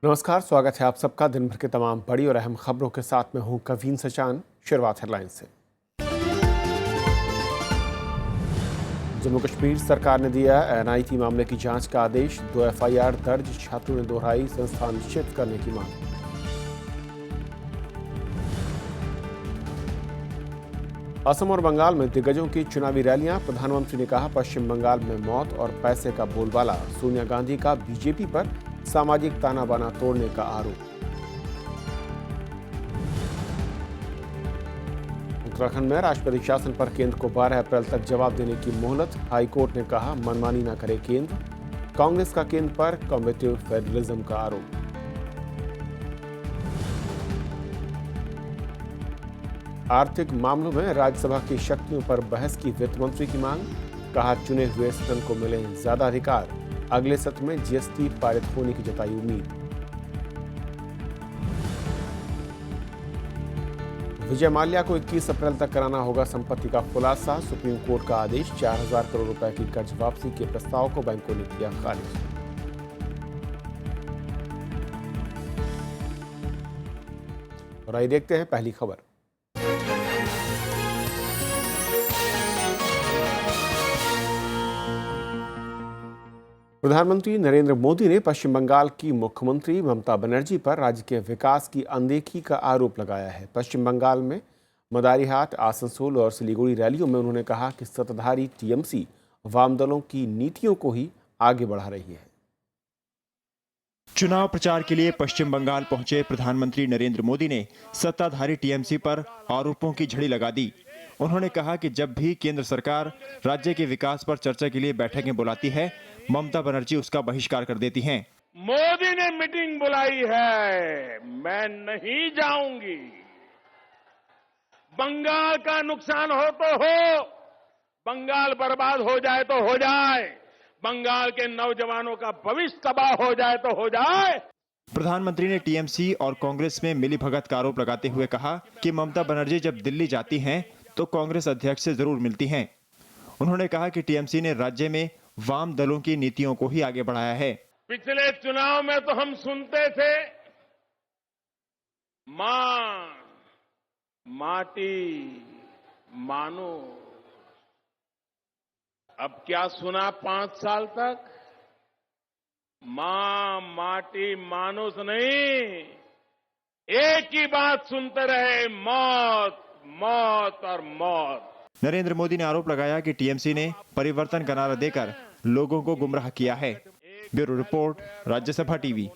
नमस्कार, स्वागत है आप सबका दिन भर के तमाम बड़ी और अहम खबरों के साथ में हूं कवीन सचान। शुरुआत हेडलाइन से। जम्मू कश्मीर सरकार ने दिया एनआईटी मामले की जांच का आदेश। 2 एफआईआर दर्ज, छात्रों ने दोहराई संस्थान शिफ्ट करने की मांग। असम और बंगाल में दिग्गजों की चुनावी रैलियां। प्रधानमंत्री ने कहा पश्चिम बंगाल में मौत और पैसे का बोलबाला। सोनिया गांधी का बीजेपी पर सामाजिक ताना बाना तोड़ने का आरोप। उत्तराखंड में राष्ट्रपति शासन पर केंद्र को 12 अप्रैल तक जवाब देने की मोहलत। हाईकोर्ट ने कहा मनमानी न करे केंद्र। कांग्रेस का केंद्र पर कॉम्बेटिव फेडरलिज्म का आरोप। आर्थिक मामलों में राज्यसभा की शक्तियों पर बहस की वित्त मंत्री की मांग। कहा चुने हुए सदन को मिले ज्यादा अधिकार। अगले सत्र में जीएसटी पारित होने की जताई उम्मीद। विजय माल्या को 21 अप्रैल तक कराना होगा संपत्ति का खुलासा। सुप्रीम कोर्ट का आदेश। 4,000 करोड़ रुपए की कर्ज वापसी के प्रस्ताव को बैंकों ने किया खारिज। और आइए देखते हैं पहली खबर। प्रधानमंत्री नरेंद्र मोदी ने पश्चिम बंगाल की मुख्यमंत्री ममता बनर्जी पर राज्य के विकास की अनदेखी का आरोप लगाया है। पश्चिम बंगाल में मदारीहाट, आसनसोल और सिलीगुड़ी रैलियों में उन्होंने कहा कि सत्ताधारी टीएमसी वाम दलों की नीतियों को ही आगे बढ़ा रही है। चुनाव प्रचार के लिए पश्चिम बंगाल पहुंचे प्रधानमंत्री नरेंद्र मोदी ने सत्ताधारी टीएमसी पर आरोपों की झड़ी लगा दी। उन्होंने कहा कि जब भी केंद्र सरकार राज्य के विकास पर चर्चा के लिए बैठकें बुलाती है, ममता बनर्जी उसका बहिष्कार कर देती हैं। मोदी ने मीटिंग बुलाई है, मैं नहीं जाऊंगी। बंगाल का नुकसान हो तो हो, बंगाल बर्बाद हो जाए तो हो जाए, बंगाल के नौजवानों का भविष्य तबाह हो जाए तो हो जाए। प्रधानमंत्री ने टीएमसी और कांग्रेस में मिलीभगत का आरोप लगाते हुए कहा कि ममता बनर्जी जब दिल्ली जाती हैं तो कांग्रेस अध्यक्ष से जरूर मिलती हैं। उन्होंने कहा कि टीएमसी ने राज्य में वाम दलों की नीतियों को ही आगे बढ़ाया है। पिछले चुनाव में तो हम सुनते थे मां, माटी, मानो। अब क्या सुना 5 साल तक? मां, माटी, मानुस नहीं, एक ही बात सुनते रहे, मौत, मौत और मौत। नरेंद्र मोदी ने आरोप लगाया कि टीएमसी ने परिवर्तन का नारा देकर लोगों को गुमराह किया है। Bureau report, Rajya Sabha TV.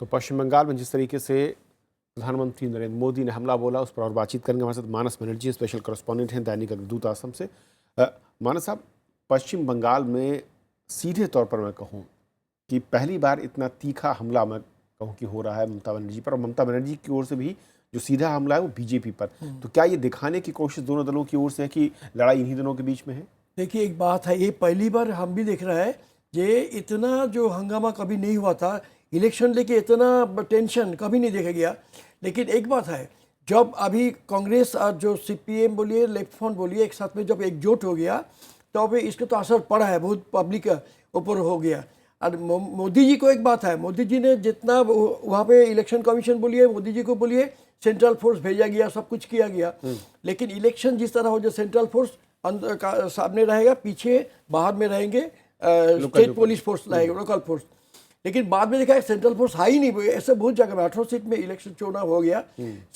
तो पश्चिम बंगाल में जिस तरीके से प्रधानमंत्री नरेंद्र मोदी ने हमला बोला, उस पर और बातचीत करेंगे। हमारे साथ मानस बनर्जी स्पेशल कॉरेस्पॉन्डेंट हैं दैनिक अग्रदूत असम से। मानस साहब, पश्चिम बंगाल में सीधे तौर पर मैं कहूँ कि पहली बार इतना तीखा हमला मैं कहूँ कि हो रहा है ममता बनर्जी पर, और ममता बनर्जी की ओर से भी जो सीधा हमला है वो बीजेपी पर। तो क्या ये दिखाने की कोशिश दोनों दलों की ओर से है कि लड़ाई इन्हीं दोनों के बीच में है? देखिए, एक बात है, ये पहली बार हम भी देख रहे हैं, ये इतना जो हंगामा कभी नहीं हुआ था, इलेक्शन लेके इतना टेंशन कभी नहीं देखा गया। लेकिन एक बात है, जब अभी कांग्रेस और जो सीपीएम बोलिए, लेफ्ट फ्रंट बोलिए, एक साथ में जब एकजुट हो गया तो अभी इसका तो असर पड़ा है, बहुत पब्लिक ऊपर हो गया। और मोदी जी को एक बात है, मोदी जी ने जितना वहाँ पे इलेक्शन कमीशन बोलिए, मोदी जी को बोलिए, सेंट्रल फोर्स भेजा गया, सब कुछ किया गया। लेकिन इलेक्शन जिस तरह हो, जो सेंट्रल फोर्स सामने रहेगा, पीछे बाहर में रहेंगे स्टेट पुलिस फोर्स रहेगा, लोकल फोर्स। लेकिन बाद में देखा सेंट्रल फोर्स है ही नहीं। ऐसे बहुत जगह में 18 सीट में इलेक्शन चुनाव हो गया,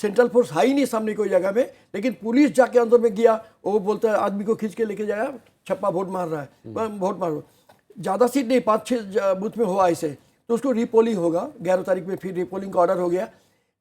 सेंट्रल फोर्स है ही नहीं सामने कोई जगह में। लेकिन पुलिस जाके अंदर में गया, वो बोलता है आदमी को खींच के लेके जाएगा, छप्पा वोट मार रहा है, वोट मारो। ज़्यादा सीट नहीं, 5-6 बूथ में हुआ ऐसे, तो उसको रीपोलिंग होगा 11 तारीख में, फिर रीपोलिंग का ऑर्डर हो गया।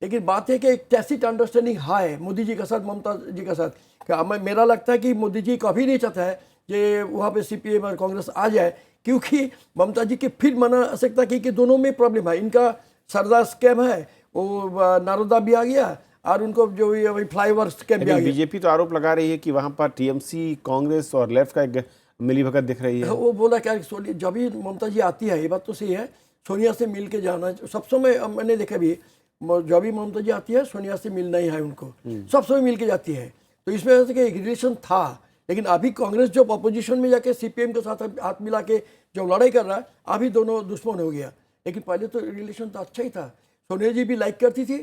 लेकिन बात है कि एक टैसिट अंडरस्टैंडिंग है मोदी जी के साथ, ममता जी के साथ। क्या मेरा लगता है कि मोदी जी कभी नहीं चाहता है कि वहाँ पे सीपीएम और कांग्रेस आ जाए, क्योंकि ममता जी के फिर मना सकता कि दोनों में प्रॉब्लम है। इनका सरदार स्कैम है, वो नारोदा भी आ गया, और उनको जो वही फ्लाईओवर स्कैम भी आ गया। बीजेपी तो आरोप लगा रही है कि वहाँ पर टीएमसी, कांग्रेस और लेफ्ट का एक मिलीभगत दिख रही है। वो बोला क्या, जब भी ममता जी आती है, ये बात तो सही है, सोनिया से मिल के जाना। सब समय मैंने देखा भी, जब भी ममता जी आती है, सोनिया से मिलना ही है उनको, सब समय मिल के जाती है। तो इसमें एक रिलेशन था, लेकिन अभी कांग्रेस जब अपोजिशन में जाके सीपीएम के साथ हाथ मिला के जब लड़ाई कर रहा है, अभी दोनों दुश्मन हो गया। लेकिन पहले तो रिलेशन तो अच्छा ही था। सोनिया जी भी लाइक करती थी,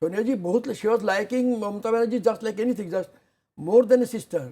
सोनिया जी बहुत, she was liking Mamata Banerjee just like anything, just more than a sister,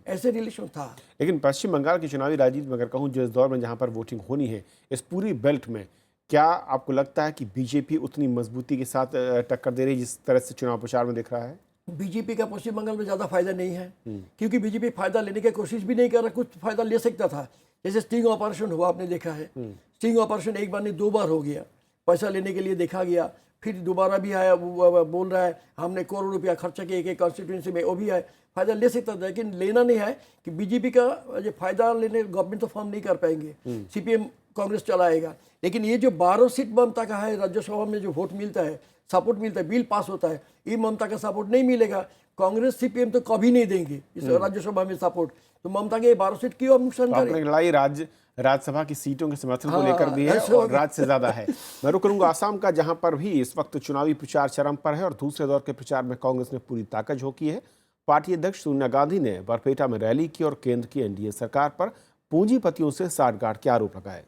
ऐसे रिलेशन था। लेकिन पश्चिम बंगाल की चुनावी राजनीति में अगर कहूँ जो इस दौर में जहाँ पर वोटिंग होनी है, इस पूरी बेल्ट में क्या आपको लगता है कि बीजेपी उतनी मजबूती के साथ टक्कर दे रही है जिस तरह से चुनाव प्रचार में दिख रहा है? बीजेपी का पश्चिम बंगाल में ज़्यादा फायदा नहीं है, क्योंकि बीजेपी फायदा लेने की कोशिश भी नहीं कर रहा। कुछ फायदा ले सकता था, जैसे स्टिंग ऑपरेशन हुआ, आपने देखा है। स्टिंग ऑपरेशन एक बार नहीं 2 बार हो गया, पैसा लेने के लिए देखा गया, फिर दोबारा भी आया, वो बोल रहा है हमने करोड़ रुपया खर्चा किया एक कॉन्स्टिट्यूंसी में, वो भी है। फायदा ले सकता था, लेकिन लेना नहीं है कि बीजेपी का जो फायदा लेने गवर्नमेंट तो फॉर्म नहीं कर पाएंगे, सीपीएम कांग्रेस चलाएगा। लेकिन ये जो 12 सीट ममता का है, राज्यसभा में जो वोट मिलता है, सपोर्ट मिलता है, बिल पास होता है, ये ममता का सपोर्ट नहीं मिलेगा। कांग्रेस सीपीएम तो कभी नहीं देंगे इस राज्यसभा में सपोर्ट, तो ममता के 12 सीट क्यों नुकसान आपने करे? लड़ाई राज्यसभा की सीटों के समर्थन को लेकर भी है और राज्य से ज्यादा है। मैं रुक करूंगा आसाम का, जहां पर भी इस वक्त चुनावी प्रचार चरम पर है और दूसरे दौर के प्रचार में कांग्रेस ने पूरी ताकत झोंकी है। पार्टी अध्यक्ष सोनिया गांधी ने बरपेटा में रैली की और केंद्र की एनडीए सरकार पर पूंजीपतियों से साठगांठ के आरोप लगाए।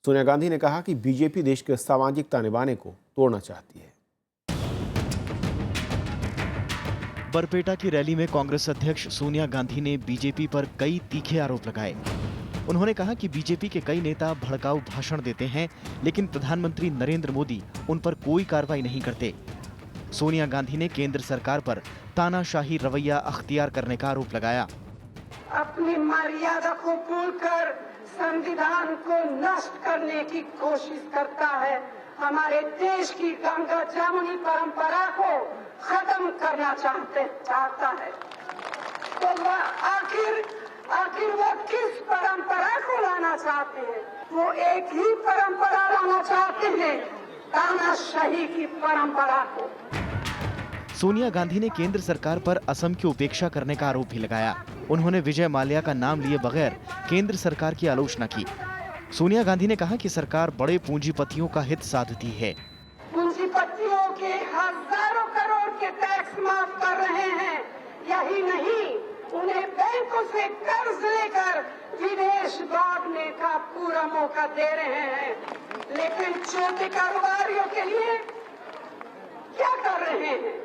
सोनिया गांधी ने कहा कि बीजेपी देश के सामाजिक ताने-बाने को तोड़ना चाहती है। बरपेटा की रैली में कांग्रेस अध्यक्ष सोनिया गांधी ने बीजेपी पर कई तीखे आरोप लगाए। उन्होंने कहा कि बीजेपी के कई नेता भड़काऊ भाषण देते हैं, लेकिन प्रधानमंत्री नरेंद्र मोदी उन पर कोई कार्रवाई नहीं करते। सोनिया गांधी ने केंद्र सरकार पर तानाशाही रवैया अख्तियार करने का आरोप लगाया। अपनी मर्यादा को भूलकर संविधान को नष्ट करने की कोशिश करता है, हमारे देश की गंगा जमुनी परंपरा को खत्म करना चाहता है। तो आखिर वो किस परंपरा को लाना चाहते हैं? वो एक ही परंपरा लाना चाहते हैं, तानाशाही की परंपरा को। सोनिया गांधी ने केंद्र सरकार पर असम की उपेक्षा करने का आरोप भी लगाया। उन्होंने विजय माल्या का नाम लिए बगैर केंद्र सरकार की आलोचना की। सोनिया गांधी ने कहा कि सरकार बड़े पूंजीपतियों का हित साधती है। पूंजीपतियों के हजारों करोड़ के टैक्स माफ कर रहे हैं, यही नहीं उन्हें बैंकों से कर्ज लेकर विदेश भागने का पूरा मौका दे रहे हैं। लेकिन छोटे कारोबारियों के लिए क्या कर रहे हैं?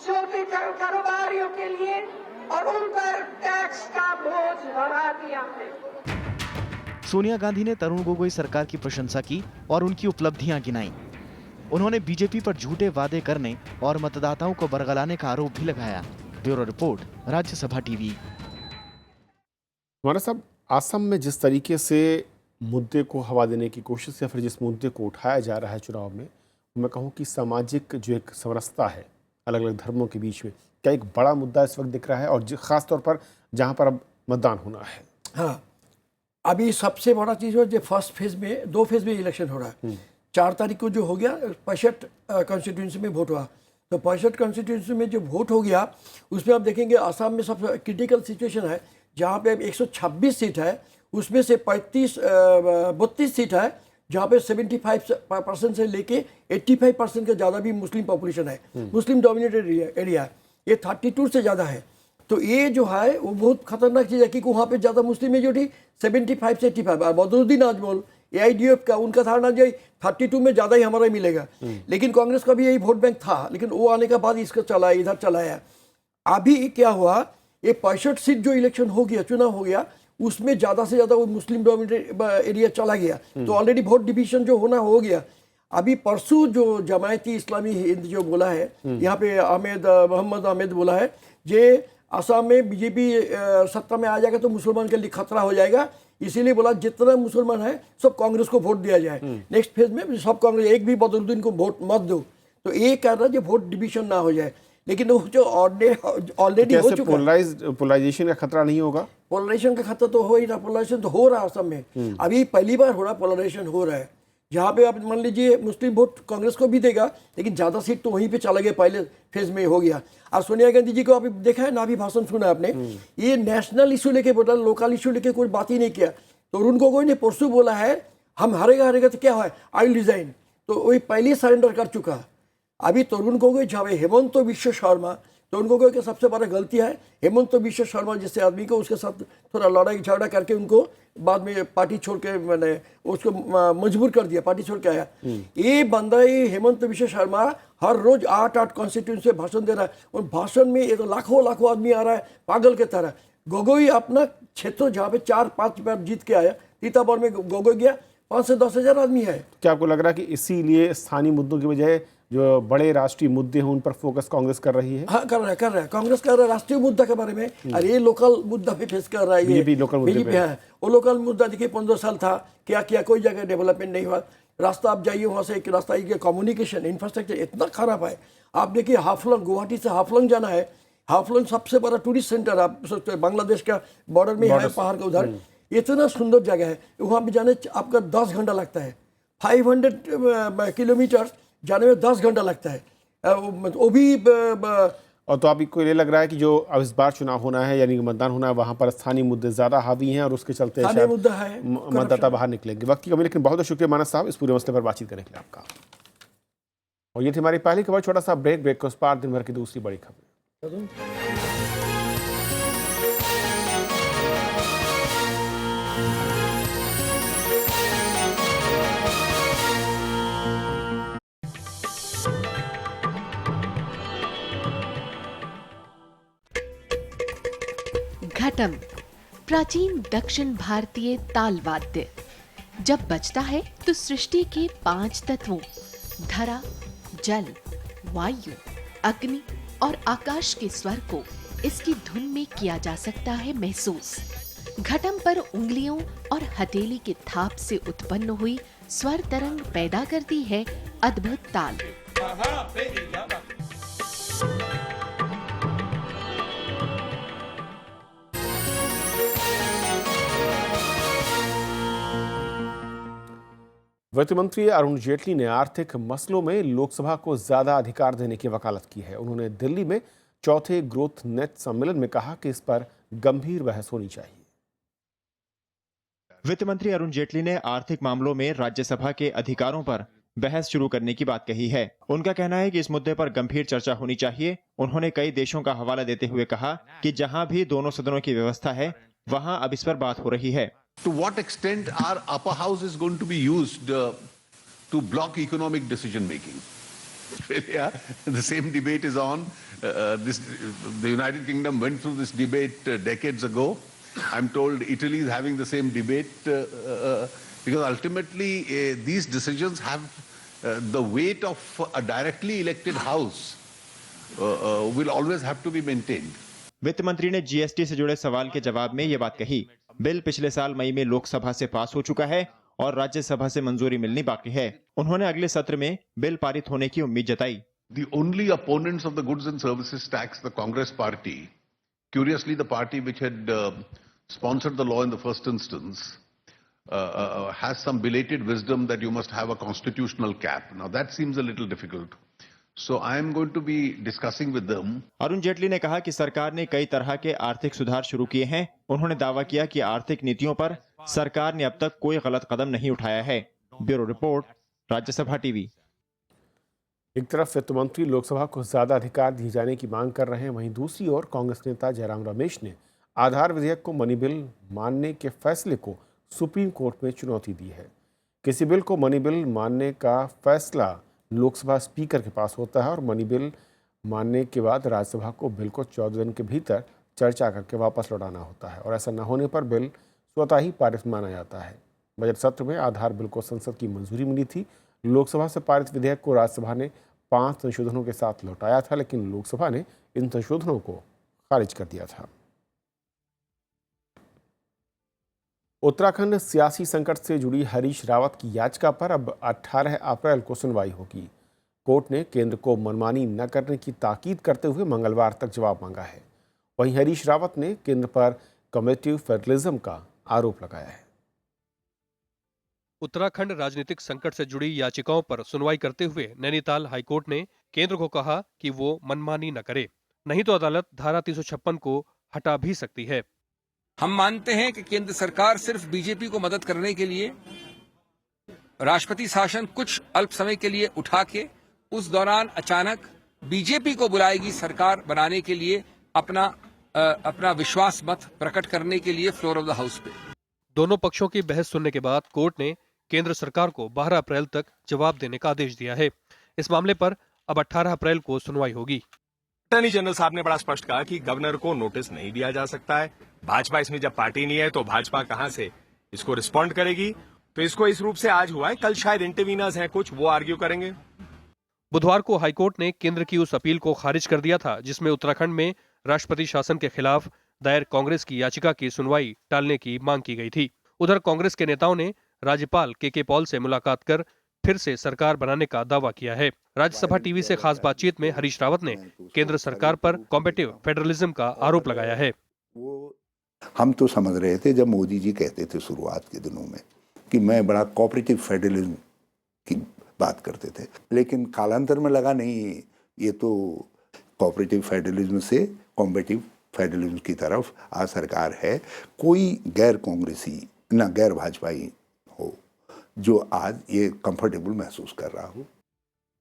छोटे कारोबारियों के लिए और उन पर टैक्स का बोझ बढ़ा दिया है। सोनिया गांधी ने तरुण गोगोई सरकार की प्रशंसा की और उनकी उपलब्धियां गिनाई। उन्होंने बीजेपी पर झूठे वादे करने और मतदाताओं को बरगलाने का आरोप भी लगाया। Bureau report, Rajya Sabha TV. हमारा साहब, असम में जिस तरीके से मुद्दे को हवा देने की कोशिश या फिर जिस मुद्दे को उठाया जा रहा है चुनाव में, मैं कहूँ कि सामाजिक जो एक समरसता है अलग अलग धर्मों के बीच में, क्या एक बड़ा मुद्दा इस वक्त दिख रहा है, और ख़ास तौर पर जहाँ पर अब मतदान होना है? हाँ, अभी सबसे बड़ा चीज़ हो जो फर्स्ट फेज में, 2 फेज में इलेक्शन हो रहा है। 4 तारीख को जो हो गया 65 कॉन्स्टिट्यूंसी में वोट हुआ, तो 65 कॉन्स्टिट्यूंसी में जो वोट हो गया उसमें आप देखेंगे आसाम में सबसे क्रिटिकल सिचुएशन है, जहाँ पे अब 126 सीट है, उसमें से 32 सीट है जहाँ पे 75% से लेके 85% का ज़्यादा भी मुस्लिम पॉपुलेशन है, मुस्लिम डोमिनेटेड एरिया है। ये 32 से ज़्यादा है, तो ये जो है वो बहुत खतरनाक चीज़ है, क्योंकि वहाँ पे ज़्यादा मुस्लिम मेजोरिटी 75 से 85। बदरुद्दीन आजमल AIDF का उनका धारणा जो 32 में ज़्यादा ही हमारा मिलेगा, लेकिन कांग्रेस का भी यही वोट बैंक था, लेकिन वो आने के बाद इसका चला इधर चलाया। अभी क्या हुआ, ये 65 सीट जो इलेक्शन हो गया, चुनाव हो गया, उसमें ज़्यादा से ज़्यादा वो मुस्लिम डोमिनेटेड एरिया चला गया, तो ऑलरेडी वोट डिवीजन जो होना हो गया। अभी परसों जो जमायती इस्लामी हिंद जो बोला है, यहाँ पे मोहम्मद अहमद बोला है जे असम में बीजेपी सत्ता में आ जाएगा तो मुसलमान के लिए खतरा हो जाएगा, इसीलिए बोला जितना मुसलमान है सब कांग्रेस को वोट दिया जाए। नेक्स्ट फेज में सब कांग्रेस, एक भी बदरुद्दीन को वोट मत दो, तो ये कह रहा है जो वोट डिवीजन ना हो जाए। लेकिन वो जो ऑलरेडी हो चुका है, पोलराइजेशन का खतरा नहीं होगा? पोलराइजेशन का खतरा तो हो ही रहा, पोलराइजेशन तो हो रहा है असम में, अभी पहली बार हो रहा पोलराइजेशन हो रहा है, जहाँ पे आप मान लीजिए मुस्लिम वोट कांग्रेस को भी देगा, लेकिन ज़्यादा सीट तो वहीं पे चला गया, पहले फेज में हो गया। और सोनिया गांधी जी को अभी देखा है ना, अभी भाषण सुना आपने, ये नेशनल इशू लेके बोला, लोकल इशू लेके कोई बात ही नहीं किया। तो अरुण गोगोई ने परसों बोला है हम हारेगा तो क्या है, आई विल रिजाइन, तो वही पहले सरेंडर कर चुका। अभी तरुण गोगोई जावे, हेमंत बिश्व शर्मा, तो उनको कोई कि सबसे बड़ा गलती है हेमंत बिश्व शर्मा जैसे आदमी को उसके साथ थोड़ा लड़ाई झगड़ा करके उनको बाद में पार्टी छोड़ के मैंने उसको मजबूर कर दिया, पार्टी छोड़ के आया। ये बंदा ये हेमंत बिश्व शर्मा हर रोज 8 कॉन्स्टिट्यूंसी से भाषण दे रहा है और भाषण में ये तो लाखों आदमी आ रहा है पागल के तरह। गोगोई अपना क्षेत्र जहाँ पे 4-5 बार जीत के आया, सीतापुर में गोगोई गया, 5 से 10 हजार आदमी है। क्या आपको लग रहा है कि इसीलिए स्थानीय मुद्दों की बजाय जो बड़े राष्ट्रीय मुद्दे हैं उन पर फोकस कांग्रेस कर रही है? हाँ, कर रहा है कांग्रेस कर रहा है राष्ट्रीय मुद्दा के बारे में, और ये लोकल मुद्दा पे फेस कर रहा है। बीजेपी लोकल मुद्दे पे है। वो लोकल मुद्दा देखिए 15 साल था, क्या किया, कोई जगह डेवलपमेंट नहीं हुआ। रास्ता आप जाइए वहाँ से एक रास्ता कम्युनिकेशन इंफ्रास्ट्रक्चर इतना खराब है। आप देखिए हाफलंग, गुवाहाटी से हाफलंग जाना है, हाफलंग सबसे बड़ा टूरिस्ट सेंटर आप सोचते हैं बांग्लादेश का बॉर्डर में है, पहाड़ के उधर इतना सुंदर जगह है, वहाँ पे जाने आपका 10 घंटा लगता है। 500 किलोमीटर जाने में 10 घंटा लगता है, वो भी और तो आपको ये लग रहा है कि जो अब इस बार चुनाव होना है यानी कि मतदान होना है वहाँ पर स्थानीय मुद्दे ज़्यादा हावी हैं और उसके चलते शायद मुद्दा है, मतदाता बाहर निकलेंगे। वक्त की कमी, लेकिन बहुत बहुत शुक्रिया मानस साहब इस पूरे मसले पर बातचीत करने के लिए आपका। और ये थी हमारी पहली खबर। छोटा सा ब्रेक के उस पार दिन भर की दूसरी बड़ी खबर। घटम प्राचीन दक्षिण भारतीय ताल वाद्य जब बजता है तो सृष्टि के 5 तत्वों धरा, जल, वायु, अग्नि और आकाश के स्वर को इसकी धुन में किया जा सकता है महसूस। घटम पर उंगलियों और हथेली के थाप से उत्पन्न हुई स्वर तरंग पैदा करती है अद्भुत ताल। वित्त मंत्री अरुण जेटली ने आर्थिक मसलों में लोकसभा को ज्यादा अधिकार देने की वकालत की है। उन्होंने दिल्ली में चौथे ग्रोथ नेट सम्मेलन में कहा कि इस पर गंभीर बहस होनी चाहिए। वित्त मंत्री अरुण जेटली ने आर्थिक मामलों में राज्यसभा के अधिकारों पर बहस शुरू करने की बात कही है। उनका कहना है कि इस मुद्दे पर गंभीर चर्चा होनी चाहिए। उन्होंने कई देशों का हवाला देते हुए कहा कि जहां भी दोनों सदनों की व्यवस्था है वहां अब इस पर बात हो रही है। To what extent our upper house is going to be used to block economic decision making? Yeah, the same debate is on. The United Kingdom went through this debate decades ago. I'm told Italy is having the same debate because ultimately these decisions have the weight of a directly elected house will always have to be maintained. वित्त मंत्री ने GST से जुड़े सवाल के जवाब में ये बात कही। बिल पिछले साल मई में लोकसभा से पास हो चुका है और राज्यसभा से मंजूरी मिलनी बाकी है। उन्होंने अगले सत्र में बिल पारित होने की उम्मीद जताई। The only opponents of the goods and services tax, the Congress party, curiously the party which had sponsored the law in the first instance, has some belated wisdom that you must have a constitutional cap. Now that seems a little difficult. So I am going to be discussing with them. Arun Jaitley ने कहा कि सरकार ने कई तरह के आर्थिक सुधार शुरू किए हैं। उन्होंने दावा किया कि आर्थिक नीतियों पर सरकार ने अब तक कोई गलत कदम नहीं उठाया है। Bureau report, Rajya Sabha TV. एक तरफ वित्त मंत्री लोकसभा को ज्यादा अधिकार दिए जाने की मांग कर रहे हैं, वहीं दूसरी ओर कांग्रेस नेता जयराम रमेश ने आधार विधेयक को मनी बिल मानने के फैसले को सुप्रीम कोर्ट में चुनौती दी है। किसी बिल को मनी बिल मानने का फैसला लोकसभा स्पीकर के पास होता है और मनी बिल मानने के बाद राज्यसभा को बिल को 14 दिन के भीतर चर्चा करके वापस लौटाना होता है और ऐसा न होने पर बिल स्वतः ही पारित माना जाता है। बजट सत्र में आधार बिल को संसद की मंजूरी मिली थी। लोकसभा से पारित विधेयक को राज्यसभा ने 5 संशोधनों के साथ लौटाया था, लेकिन लोकसभा ने इन संशोधनों को खारिज कर दिया था। उत्तराखंड सियासी संकट से जुड़ी हरीश रावत की याचिका पर अब 18 अप्रैल को सुनवाई होगी। कोर्ट ने केंद्र को मनमानी न करने की ताकीद करते हुए मंगलवार तक जवाब मांगा है। वहीं हरीश रावत ने केंद्र पर कम्युनिटिव फेडरलिज्म का आरोप लगाया है। उत्तराखंड राजनीतिक संकट से जुड़ी याचिकाओं पर सुनवाई करते हुए नैनीताल हाईकोर्ट ने केंद्र को कहा कि वो मनमानी न करे, नहीं तो अदालत धारा 356 को हटा भी सकती है। हम मानते हैं कि केंद्र सरकार सिर्फ बीजेपी को मदद करने के लिए राष्ट्रपति शासन कुछ अल्प समय के लिए उठा के उस दौरान अचानक बीजेपी को बुलाएगी सरकार बनाने के लिए, अपना विश्वास मत प्रकट करने के लिए फ्लोर ऑफ द हाउस पे। दोनों पक्षों की बहस सुनने के बाद कोर्ट ने केंद्र सरकार को 12 अप्रैल तक जवाब देने का आदेश दिया है। इस मामले पर अब 18 अप्रैल को सुनवाई होगी। अटॉर्नी जनरल साहब ने बड़ा स्पष्ट कहा कि गवर्नर को नोटिस नहीं दिया जा सकता है। भाजपा इसमें जब पार्टी नहीं है तो भाजपा कहां से इसको रिस्पॉन्ड करेगी। तो इसको इस रूप से आज हुआ है, कल शायद इंटरवीनर्स हैं कुछ, वो आर्ग्यू करेंगे। बुधवार को हाईकोर्ट ने केंद्र की उस अपील को खारिज कर दिया था जिसमें उत्तराखंड में राष्ट्रपति शासन के खिलाफ दायर कांग्रेस की याचिका की सुनवाई टालने की मांग की गई थी। उधर कांग्रेस के नेताओं ने राज्यपाल के पॉल से मुलाकात कर फिर से सरकार बनाने का दावा किया है। राज्यसभा टीवी से खास बातचीत में हरीश रावत ने केंद्र सरकार पर कॉम्पिटिटिव फेडरलिज्म का आरोप लगाया है। हम तो समझ रहे थे जब मोदी जी कहते थे शुरुआत के दिनों में कि मैं बड़ा कोऑपरेटिव फेडरलिज्म की बात करते थे, लेकिन कालांतर में लगा नहीं, ये तो कोऑपरेटिव फेडरलिज्म से कॉम्पिटिटिव फेडरलिज्म की तरफ आज सरकार है। कोई गैर कांग्रेसी ना गैर भाजपाई हो जो आज ये कंफर्टेबल महसूस कर रहा हो।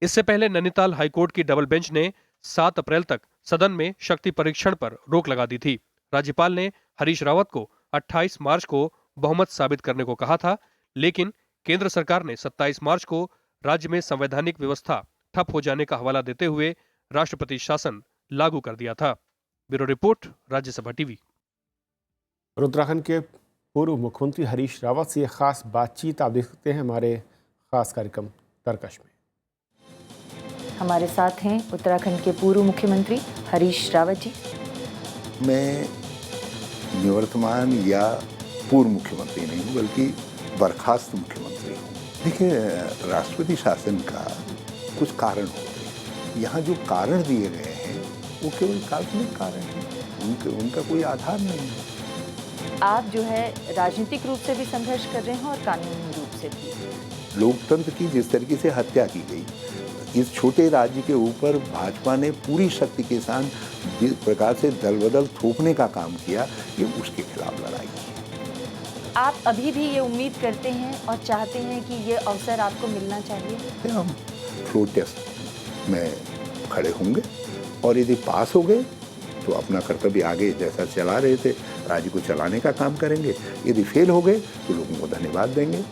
इससे पहले नैनीताल हाईकोर्ट की डबल बेंच ने 7 अप्रैल तक सदन में शक्ति परीक्षण पर रोक लगा दी थी। राज्यपाल ने हरीश रावत को 28 मार्च को बहुमत साबित करने को कहा था, लेकिन केंद्र सरकार ने 27 मार्च को राज्य में संवैधानिक व्यवस्था ठप हो जाने का हवाला देते हुए राष्ट्रपति शासन लागू कर दिया था। Bureau report, Rajya Sabha TV. Uttarakhand के पूर्व मुख्यमंत्री हरीश रावत से खास बातचीत आप देख सकते हैं हमारे खास कार्यक्रम तरकश में। हमारे साथ हैं उत्तराखंड के पूर्व मुख्यमंत्री हरीश रावत जी। मैं निवर्तमान या पूर्व मुख्यमंत्री नहीं हूँ, बल्कि बर्खास्त मुख्यमंत्री हूँ। देखिए, राष्ट्रपति शासन का कुछ कारण होते हैं। यहाँ जो कारण दिए गए हैं वो केवल काल्पनिक कारण हैं, उनका कोई आधार नहीं है। आप जो है राजनीतिक रूप से भी संघर्ष कर रहे हैं और कानूनी रूप से भी। लोकतंत्र की जिस तरीके से हत्या की गई, इस छोटे राज्य के ऊपर भाजपा ने पूरी शक्ति के साथ जिस प्रकार से दल बदल थोपने का काम किया, ये उसके खिलाफ लड़ाई है। आप अभी भी ये उम्मीद करते हैं और चाहते हैं कि ये अवसर आपको मिलना चाहिए? हम फ्लोर टेस्ट में खड़े होंगे और यदि पास हो गए तो अपना कर्तव्य आगे जैसा चला रहे थे राज्य को चलाने का काम करेंगे। यदि फेल हो गए तो लोगों को धन्यवाद देंगे।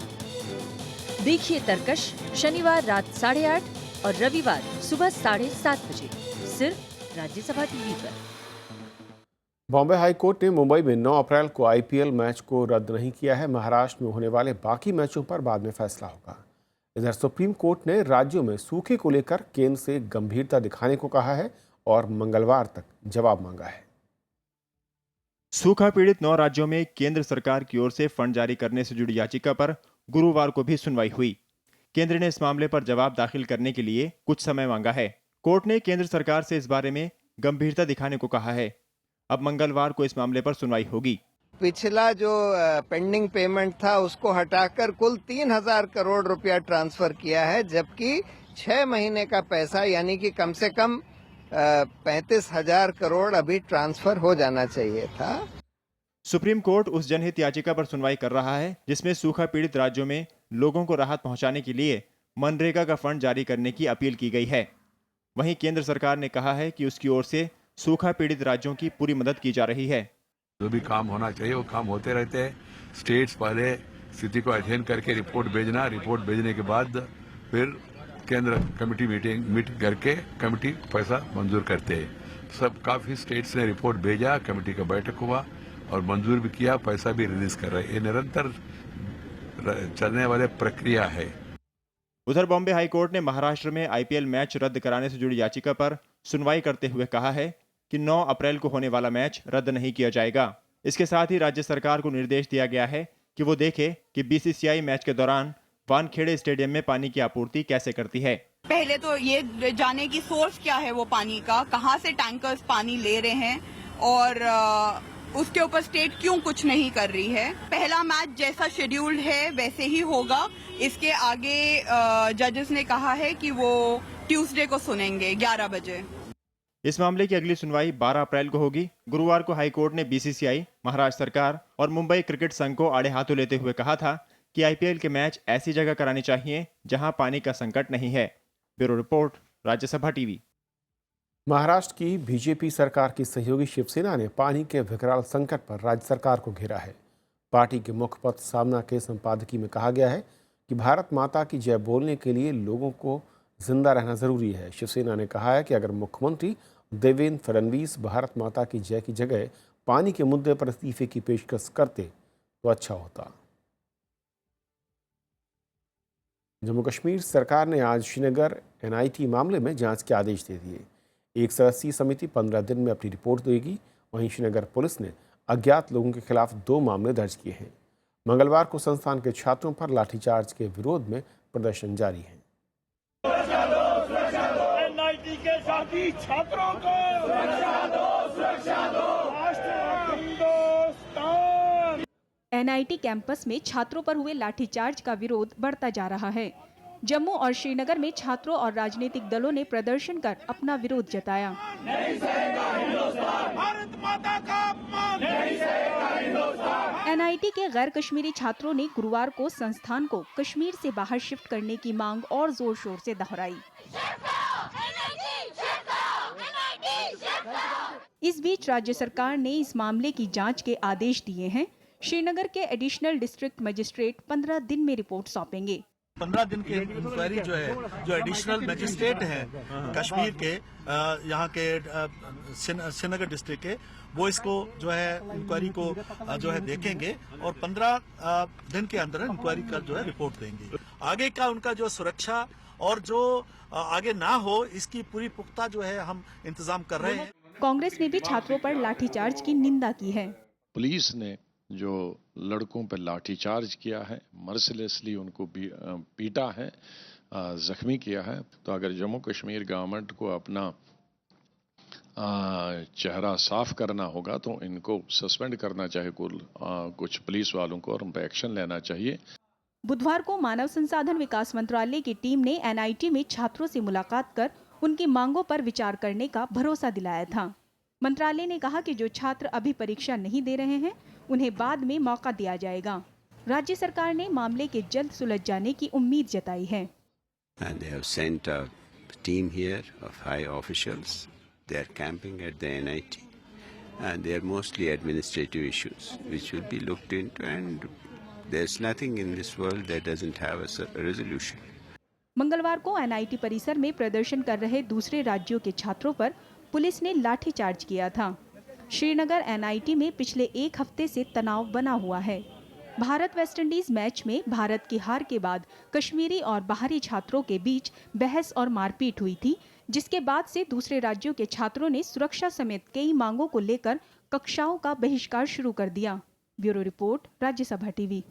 देखिए तरकश शनिवार रात 8:30 और रविवार सुबह 7:30 बजे सिर्फ राज्यसभा टीवी पर। बॉम्बे हाई कोर्ट ने मुंबई में 9 अप्रैल को आईपीएल मैच को रद्द नहीं किया है। महाराष्ट्र में होने वाले बाकी मैचों पर बाद में फैसला होगा। इधर सुप्रीम कोर्ट ने राज्यों में सूखे को लेकर केंद्र से गंभीरता दिखाने को कहा है और मंगलवार तक जवाब मांगा है। सूखा पीड़ित 9 राज्यों में केंद्र सरकार की ओर से फंड जारी करने से जुड़ी याचिका पर गुरुवार को भी सुनवाई हुई। केंद्र ने इस मामले पर जवाब दाखिल करने के लिए कुछ समय मांगा है। कोर्ट ने केंद्र सरकार से इस बारे में गंभीरता दिखाने को कहा है। अब मंगलवार को इस मामले पर सुनवाई होगी। पिछला जो पेंडिंग पेमेंट था उसको हटाकर कुल 3,000 करोड़ रुपया ट्रांसफर किया है, जबकि 6 महीने का पैसा यानी कि कम से कम 35,000 करोड़ अभी ट्रांसफर हो जाना चाहिए था। सुप्रीम कोर्ट उस जनहित याचिका पर सुनवाई कर रहा है जिसमें सूखा पीड़ित राज्यों में लोगों को राहत पहुंचाने के लिए मनरेगा का फंड जारी करने की अपील की गई है। वहीं केंद्र सरकार ने कहा है कि उसकी ओर से सूखा पीड़ित राज्यों की पूरी मदद की जा रही है। जो भी काम होना चाहिए वो काम होते रहते हैं। स्टेट्स पहले स्थिति को अध्ययन करके रिपोर्ट भेजना, रिपोर्ट भेजने के बाद फिर केंद्र कमेटी मीट करके कमेटी पैसा मंजूर करते हैं। सब काफी स्टेट्स ने रिपोर्ट भेजा, कमेटी का बैठक हुआ और मंजूर भी किया, पैसा भी रिलीज कर रहे हैं। ये निरंतर चलने वाले प्रक्रिया है। उधर बॉम्बे हाईकोर्ट ने महाराष्ट्र में आईपीएल मैच रद्द कराने से जुड़ी याचिका पर सुनवाई करते हुए कहा है कि 9 अप्रैल को होने वाला मैच रद्द नहीं किया जाएगा। इसके साथ ही राज्य सरकार को निर्देश दिया गया है कि वो देखे कि बीसीसीआई मैच के दौरान वानखेड़े स्टेडियम में पानी की आपूर्ति कैसे करती है। पहले तो ये जाने की सोर्स क्या है वो पानी का, कहां से टैंकर्स पानी ले रहे हैं और उसके ऊपर स्टेट क्यों कुछ नहीं कर रही है। पहला मैच जैसा शेड्यूल्ड है वैसे ही होगा। इसके आगे जजेस ने कहा है कि वो ट्यूसडे को सुनेंगे 11 बजे। इस मामले की अगली सुनवाई 12 अप्रैल को होगी। गुरुवार को हाईकोर्ट ने बीसीसीआई, महाराष्ट्र सरकार और मुंबई क्रिकेट संघ को आड़े हाथों लेते हुए कहा था कि आईपीएल के मैच ऐसी जगह कराने चाहिए जहां पानी का संकट नहीं है। Bureau report, Rajya Sabha TV. Maharashtra की बीजेपी सरकार की सहयोगी शिवसेना ने पानी के विकराल संकट पर राज्य सरकार को घेरा है। पार्टी के मुखपत्र सामना के संपादकीय में कहा गया है कि भारत माता की जय बोलने के लिए लोगों को जिंदा रहना जरूरी है। शिवसेना ने कहा है कि अगर मुख्यमंत्री देवेंद्र फडणवीस भारत माता की जय की जगह पानी के मुद्दे पर इस्तीफे की पेशकश करते तो अच्छा होता। जम्मू कश्मीर सरकार ने आज श्रीनगर एनआईटी मामले में जांच के आदेश दे दिए। एक सदस्यीय समिति 15 दिन में अपनी रिपोर्ट देगी। वहीं श्रीनगर पुलिस ने अज्ञात लोगों के खिलाफ 2 मामले दर्ज किए हैं। मंगलवार को संस्थान के छात्रों पर लाठीचार्ज के विरोध में प्रदर्शन जारी है। एनआईटी के साथी छात्रों को एनआईटी कैंपस में छात्रों पर हुए लाठीचार्ज का विरोध बढ़ता जा रहा है। जम्मू और श्रीनगर में छात्रों और राजनीतिक दलों ने प्रदर्शन कर अपना विरोध जताया। एनआईटी के गैर कश्मीरी छात्रों ने गुरुवार को संस्थान को कश्मीर से बाहर शिफ्ट करने की मांग और जोर शोर से दोहराई। इस बीच राज्य सरकार ने इस मामले की जांच के आदेश दिए हैं। श्रीनगर के एडिशनल डिस्ट्रिक्ट मजिस्ट्रेट 15 दिन में रिपोर्ट सौंपेंगे। 15 दिन की इंक्वायरी जो है, जो एडिशनल मजिस्ट्रेट हैं कश्मीर के, यहाँ के श्रीनगर डिस्ट्रिक्ट के, वो इसको जो है इंक्वायरी को जो है देखेंगे और 15 दिन के अंदर इंक्वायरी का जो है रिपोर्ट देंगे। आगे का उनका जो सुरक्षा और जो आगे ना हो, इसकी पूरी पुख्ता जो है हम इंतजाम कर रहे हैं। कांग्रेस ने भी छात्रों पर लाठीचार्ज की निंदा की है। पुलिस ने जो लड़कों पर लाठीचार्ज किया है, मर्सिलेसली उनको पीटा है, जख्मी किया है, तो अगर जम्मू कश्मीर गवर्नमेंट को अपना चेहरा साफ करना होगा तो इनको सस्पेंड करना चाहिए कुछ पुलिस वालों को और उन पर एक्शन लेना चाहिए। बुधवार को मानव संसाधन विकास मंत्रालय की टीम ने एनआईटी में छात्रों से मुलाकात कर उनकी मांगों पर विचार करने का भरोसा दिलाया था। मंत्रालय ने कहा कि जो छात्र अभी परीक्षा नहीं दे रहे हैं उन्हें बाद में मौका दिया जाएगा। राज्य सरकार ने मामले के जल्द सुलझ जाने की उम्मीद जताई है। And they have sent a team here of high officials. They are camping at the NIT, and they are mostly administrative issues which will be looked into. And there's nothing in this world that doesn't have a resolution. मंगलवार को NIT परिसर में प्रदर्शन कर रहे दूसरे राज्यों के छात्रों पर पुलिस ने लाठीचार्ज किया था। श्रीनगर एनआईटी में पिछले 1 हफ्ते से तनाव बना हुआ है। भारत वेस्टइंडीज मैच में भारत की हार के बाद कश्मीरी और बाहरी छात्रों के बीच बहस और मारपीट हुई थी, जिसके बाद से दूसरे राज्यों के छात्रों ने सुरक्षा समेत कई मांगों को लेकर कक्षाओं का बहिष्कार शुरू कर दिया। Bureau report, Rajya Sabha TV.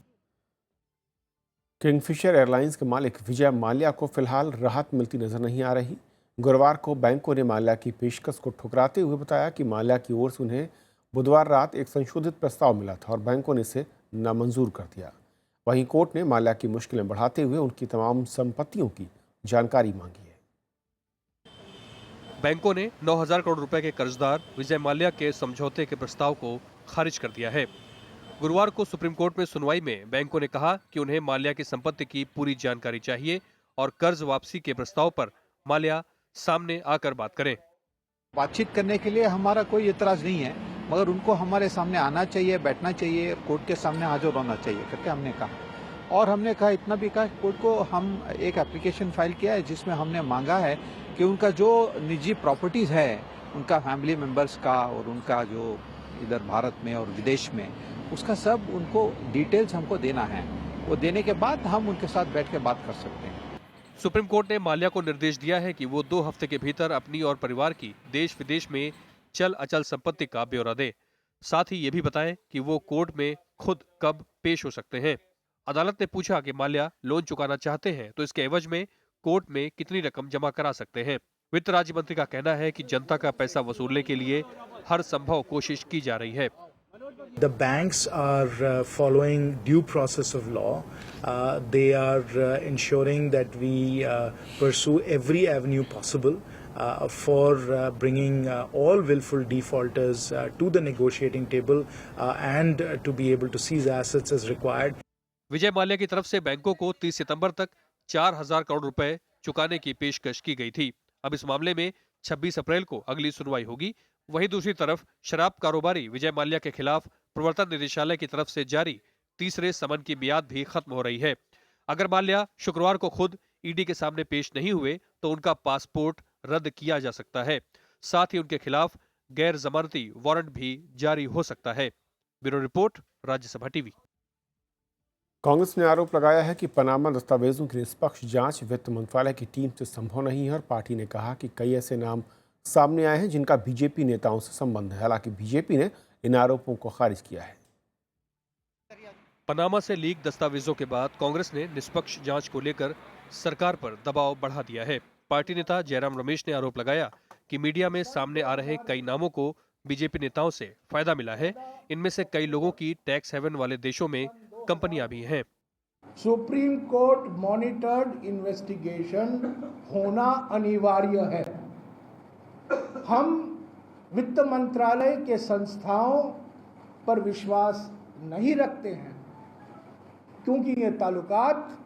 Kingfisher airlines के मालिक विजय माल्या को फिलहाल राहत मिलती नजर नहीं आ रही। गुरुवार को बैंकों ने माल्या की पेशकश को ठुकराते हुए बताया कि माल्या की ओर से उन्हें बुधवार रात एक संशोधित प्रस्ताव मिला था और बैंकों ने इसे नामंजूर कर दिया। वहीं कोर्ट ने माल्या की मुश्किलें बढ़ाते हुए उनकी तमाम संपत्तियों की जानकारी मांगी है। बैंकों ने 9,000 करोड़ रुपए के कर्जदार विजय माल्या के समझौते के प्रस्ताव को खारिज कर दिया है। गुरुवार को सुप्रीम कोर्ट में सुनवाई में बैंकों ने कहा कि उन्हें माल्या की संपत्ति की पूरी जानकारी चाहिए और कर्ज वापसी के प्रस्ताव पर माल्या सामने आकर बात करें। बातचीत करने के लिए हमारा कोई इतराज नहीं है, मगर उनको हमारे सामने आना चाहिए, बैठना चाहिए, कोर्ट के सामने हाजिर होना चाहिए करके हमने कहा। और हमने कहा, इतना भी कहा, कोर्ट को हम एक एप्लीकेशन फाइल किया है जिसमें हमने मांगा है कि उनका जो निजी प्रॉपर्टीज है, उनका फैमिली मेंबर्स का और उनका जो इधर भारत में और विदेश में, उसका सब उनको डिटेल्स हमको देना है। वो देने के बाद हम उनके साथ बैठ के बात कर सकते हैं। सुप्रीम कोर्ट ने माल्या को निर्देश दिया है कि वो 2 हफ्ते के भीतर अपनी और परिवार की देश विदेश में चल अचल संपत्ति का ब्यौरा दे। साथ ही ये भी बताएं कि वो कोर्ट में खुद कब पेश हो सकते हैं। अदालत ने पूछा कि माल्या लोन चुकाना चाहते हैं तो इसके एवज में कोर्ट में कितनी रकम जमा करा सकते हैं। वित्त राज्य मंत्री का कहना है कि जनता का पैसा वसूलने के लिए हर संभव कोशिश की जा रही है। The banks are following due process of law. They are ensuring that we pursue every avenue possible for bringing all willful defaulters to the negotiating table and to be able to seize assets as required. Vijay Mallya की तरफ से बैंकों को 30 सितंबर तक 4,000 करोड़ रुपए चुकाने की पेशकश की गई थी। अब इस मामले में 26 अप्रैल को अगली सुनवाई होगी। वहीं दूसरी तरफ शराब कारोबारी विजय माल्या के खिलाफ प्रवर्तन निदेशालय की तरफ से जारी तीसरे समन की मियाद भी खत्म हो रही है। अगर माल्या शुक्रवार को खुद ईडी के सामने पेश नहीं हुए तो उनका पासपोर्ट रद्द किया जा सकता है। साथ ही उनके खिलाफ गैर जमानती वारंट भी जारी हो सकता है। Bureau report, Rajya Sabha TV. Congress ने आरोप लगाया है कि पनामा दस्तावेजों की निष्पक्ष जांच वित्त मंत्रालय की टीम से संभव नहीं है और पार्टी ने कहा कि कई ऐसे नाम सामने आए हैं जिनका बीजेपी नेताओं से संबंध है। हालांकि बीजेपी ने इन आरोपों को खारिज किया है। पनामा से लीक दस्तावेजों के बाद कांग्रेस ने निष्पक्ष जांच को लेकर सरकार पर दबाव बढ़ा दिया है। पार्टी नेता जयराम रमेश ने आरोप लगाया कि मीडिया में सामने आ रहे कई नामों को बीजेपी नेताओं से फायदा मिला है। इनमें से कई लोगों की टैक्स हेवन वाले देशों में कंपनियां भी हैं। सुप्रीम कोर्ट मॉनिटर्ड इन्वेस्टिगेशन होना अनिवार्य है। हम वित्त मंत्रालय के संस्थाओं पर विश्वास नहीं रखते हैं क्योंकि ये ताल्लुकात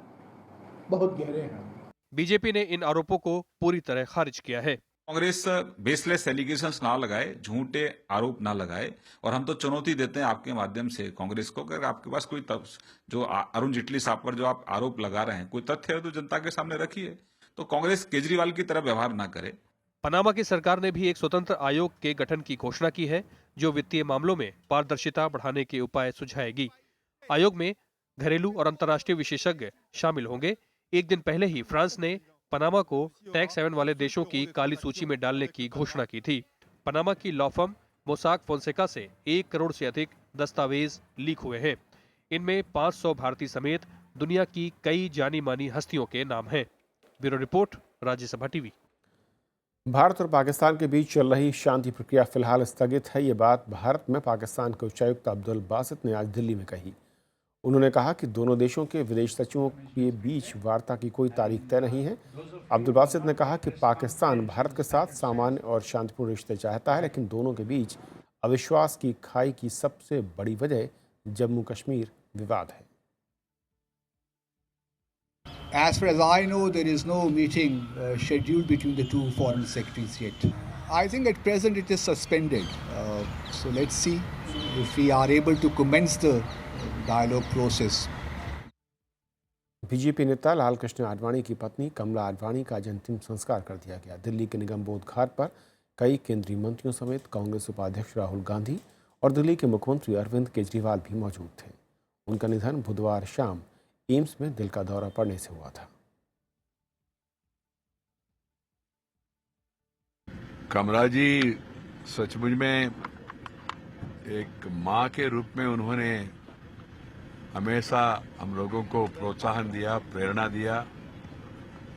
बहुत गहरे हैं। बीजेपी ने इन आरोपों को पूरी तरह खारिज किया है। कांग्रेस बेसलेस एलिगेशंस ना लगाए, झूठे आरोप ना लगाए, और हम तो चुनौती देते हैं आपके माध्यम से कांग्रेस को, अगर आपके पास कोई जो अरुण जेटली साहब पर जो आप आरोप लगा रहे हैं कोई तथ्य है तो जनता के सामने रखिए। तो कांग्रेस केजरीवाल की तरह व्यवहार ना करे। पनामा की सरकार ने भी एक स्वतंत्र आयोग के गठन की घोषणा की है जो वित्तीय मामलों में पारदर्शिता बढ़ाने के उपाय सुझाएगी। आयोग में घरेलू और अंतर्राष्ट्रीय विशेषज्ञ शामिल होंगे। एक दिन पहले ही फ्रांस ने पनामा को टैक्स हेवन वाले देशों की काली सूची में डालने की घोषणा की थी। पनामा की लॉ फर्म मोसाक फोंसेका से 1 करोड़ से अधिक दस्तावेज लीक हुए हैं। इनमें 500 भारतीय समेत दुनिया की कई जानी मानी हस्तियों के नाम हैं। Bureau report, Rajya Sabha TV. Bharat और पाकिस्तान के बीच चल रही शांति प्रक्रिया फिलहाल स्थगित है। ये बात भारत में पाकिस्तान के उच्चायुक्त अब्दुल बासित ने आज दिल्ली में कही। उन्होंने कहा कि दोनों देशों के विदेश सचिवों के बीच वार्ता की कोई तारीख तय नहीं है। अब्दुल बासित ने कहा कि पाकिस्तान भारत के साथ सामान्य और शांतिपूर्ण रिश्ते चाहता है, लेकिन दोनों के बीच अविश्वास की खाई की सबसे बड़ी वजह जम्मू कश्मीर विवाद है। As far as I know, there is no meeting scheduled between the two foreign secretaries yet. I think at present it is suspended. So let's see if we are able to commence the dialogue process. BJP नेता लाल कृष्ण आडवाणी की पत्नी कमला आडवाणी का आज अंतिम संस्कार कर दिया गया। दिल्ली के निगम बोध घाट पर कई केंद्रीय मंत्रियों समेत कांग्रेस उपाध्यक्ष राहुल गांधी और दिल्ली के मुख्यमंत्री अरविंद केजरीवाल भी मौजूद थे। उनका निधन बुधवार शाम एम्स में दिल का दौरा पड़ने से हुआ था। कमला जी सचमुच में एक माँ के रूप में उन्होंने हमेशा हम लोगों को प्रोत्साहन दिया, प्रेरणा दिया,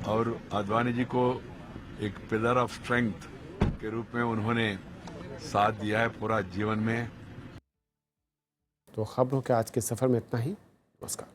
और आडवाणी जी को एक पिलर ऑफ स्ट्रेंथ के रूप में उन्होंने साथ दिया है पूरा जीवन में। तो खबरों के आज के सफर में इतना ही। नमस्कार।